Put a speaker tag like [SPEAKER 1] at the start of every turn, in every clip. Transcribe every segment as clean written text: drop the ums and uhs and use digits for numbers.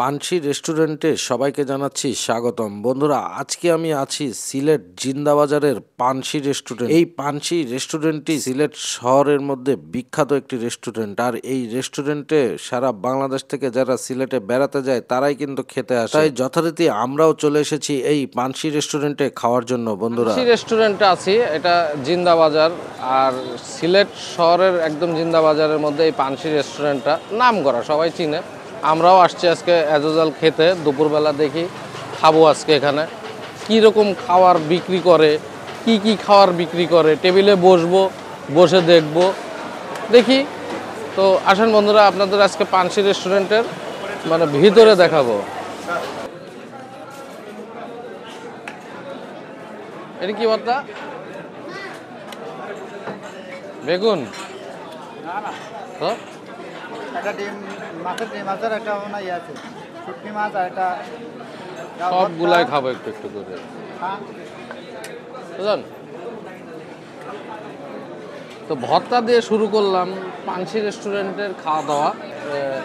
[SPEAKER 1] পানসি রেস্টুরেন্টে সবাইকে জানাচ্ছি স্বাগতম। বন্ধুরা, আজকে আমি আছি সিলেট জিন্দাবাজারের পানসি রেস্টুরেন্ট। এই পানসি রেস্টুরেন্টটি সিলেট শহরের মধ্যে বিখ্যাত একটি রেস্টুরেন্ট। আর এই রেস্টুরেন্টে সারা বাংলাদেশ থেকে যারা সিলেটে বেড়াতে যায় তারাই কিন্তু খেতে আসে। তাই যথারীতি আমরাও চলে এসেছি এই পানসি রেস্টুরেন্টে খাওয়ার জন্য। বন্ধুরা,
[SPEAKER 2] পানসি রেস্টুরেন্টে আছি, এটা জিন্দাবাজার। আর সিলেট শহরের একদম জিন্দাবাজারের মধ্যে এই পানসি রেস্টুরেন্টটা নাম করা, সবাই চিনে। আমরাও আসছি আজকে অ্যাজোজাল খেতে। দুপুরবেলা দেখি খাবো আজকে এখানে কীরকম খাওয়ার বিক্রি করে, কি খাওয়ার বিক্রি করে। টেবিলে বসবো, বসে দেখবো, দেখি। তো আসেন বন্ধুরা, আপনাদের আজকে পানসি রেস্টুরেন্টের ভিতরে দেখাবো। এটা কি বার্তা? বেগুন তো
[SPEAKER 3] একটা ডিম, মাছের একটা ইয়ে আছে, শুটকি মাছ আর একটা
[SPEAKER 2] সবগুলাই খাবো একটু একটু করে, বুঝলেন? তো ভর্তা দিয়ে শুরু করলাম পানসি রেস্টুরেন্টের খাওয়া দাওয়া।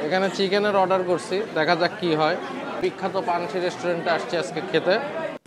[SPEAKER 2] এখানে চিকেনের অর্ডার করছি, দেখা যাক কি হয়। বিখ্যাত পানসি রেস্টুরেন্টে আসছি আজকে খেতে।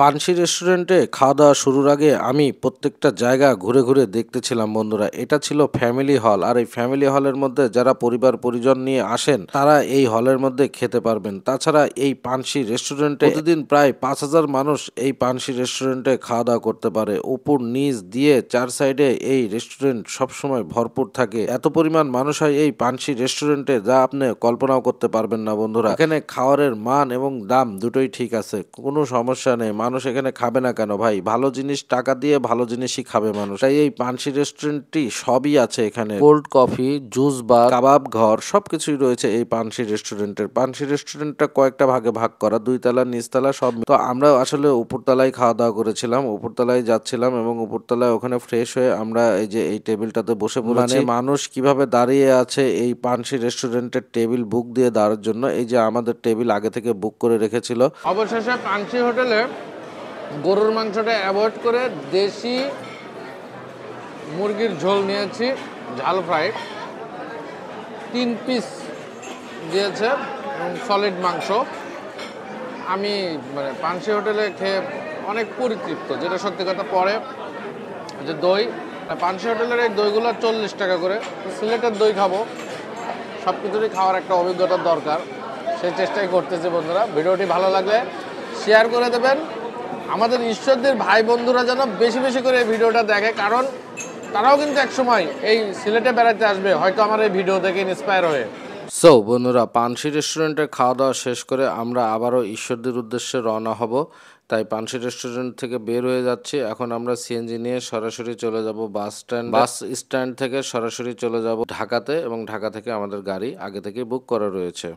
[SPEAKER 1] পানসি রেস্টুরেন্টে খাওয়া দাওয়া শুরুর আগে আমি প্রত্যেকটা জায়গা ঘুরে ঘুরে দেখতেছিলাম। বন্ধুরা, এটা ছিল ফ্যামিলি হল। আর এই ফ্যামিলি হলের মধ্যে যারা পরিবার পরিজন নিয়ে আসেন তারা এই হলের মধ্যে খেতে পারবেন। তাছাড়া এই পানসি রেস্টুরেন্টে প্রতিদিন প্রায় 5,000 মানুষ এই পানসি রেস্টুরেন্টে খাওয়া দাওয়া করতে পারে। উপর নিচ দিয়ে চার সাইডে এই রেস্টুরেন্ট সবসময় ভরপুর থাকে। এত পরিমাণ মানুষ হয় এই পানসি রেস্টুরেন্টে, যা আপনি কল্পনাও করতে পারবেন না। বন্ধুরা, এখানে খাওয়ারের মান এবং দাম দুটোই ঠিক আছে, কোনো সমস্যা নেই। মানুষ এখানে খাবে না কেন ভাই? ভালো জিনিস টাকা দিয়ে ভালো জিনিসই খাবে মানুষ। তাই এই পানসি রেস্টুরেন্টটি সবই আছে এখানে। কোল্ড কফি, জুস বার, কাবাব ঘর সবকিছুই রয়েছে এই পানসি রেস্টুরেন্টের। পানসি রেস্টুরেন্টটা কয়েকটা ভাগে ভাগ করা, 2 তলা নিচতলা সব। তো আমরা আসলে উপরতলায় খাওয়া দাওয়া করেছিলাম, উপরতলায় যাচ্ছিলাম এবং উপরতলায় ওখানে ফ্রেশ হয়ে আমরা এই যে এই টেবিলটাতে বসে পড়েছি। মানুষ কিভাবে দাঁড়িয়ে আছে এই পানসি রেস্টুরেন্টের টেবিল বুক দিয়ে দাঁড়ার জন্য। এই যে আমাদের টেবিল আগে থেকে বুক করে রেখেছিল।
[SPEAKER 2] অবশেষে পানসি হোটেলে গরুর মাংসটা অ্যাভয়েড করে দেশি মুরগির ঝোল নিয়েছি, ঝাল ফ্রাই। 3 পিস দিয়েছে এবং সলিড মাংস। আমি পানসি হোটেলে খেয়ে অনেক পরিতৃপ্ত, যেটা সত্যি কথা। পরে যে দই, পানসি হোটেলের এই দইগুলো 40 টাকা করে। সিলেটের দই খাবো, সব কিছুরই খাওয়ার একটা অভিজ্ঞতার দরকার, সেই চেষ্টাই করতেছি। বন্ধুরা, ভিডিওটি ভালো লাগলে শেয়ার করে দেবেন। আমাদের ঈশ্বরদের ভাই বন্ধুরা যেন বেশি বেশি করে এই ভিডিওটা দেখে, কারণ তারাও কিন্তু একসময় এই সিলেটে বেড়াতে আসবে, হয়তো আমার এই ভিডিও দেখে ইন্সপায়ার হয়ে।
[SPEAKER 1] সো বন্ধুরা, পানসি রেস্টুরেন্টে খাওয়া দাওয়া শেষ করে আমরা আবারও ঈশ্বরদীর উদ্দেশ্যে রওনা হব। তাই পানসি রেস্টুরেন্ট থেকে বের হয়ে যাচ্ছি। এখন আমরা সিএনজি নিয়ে সরাসরি চলে যাব বাস স্ট্যান্ড থেকে সরাসরি চলে যাব ঢাকাতে, এবং ঢাকা থেকে আমাদের গাড়ি আগে থেকে বুক করা রয়েছে।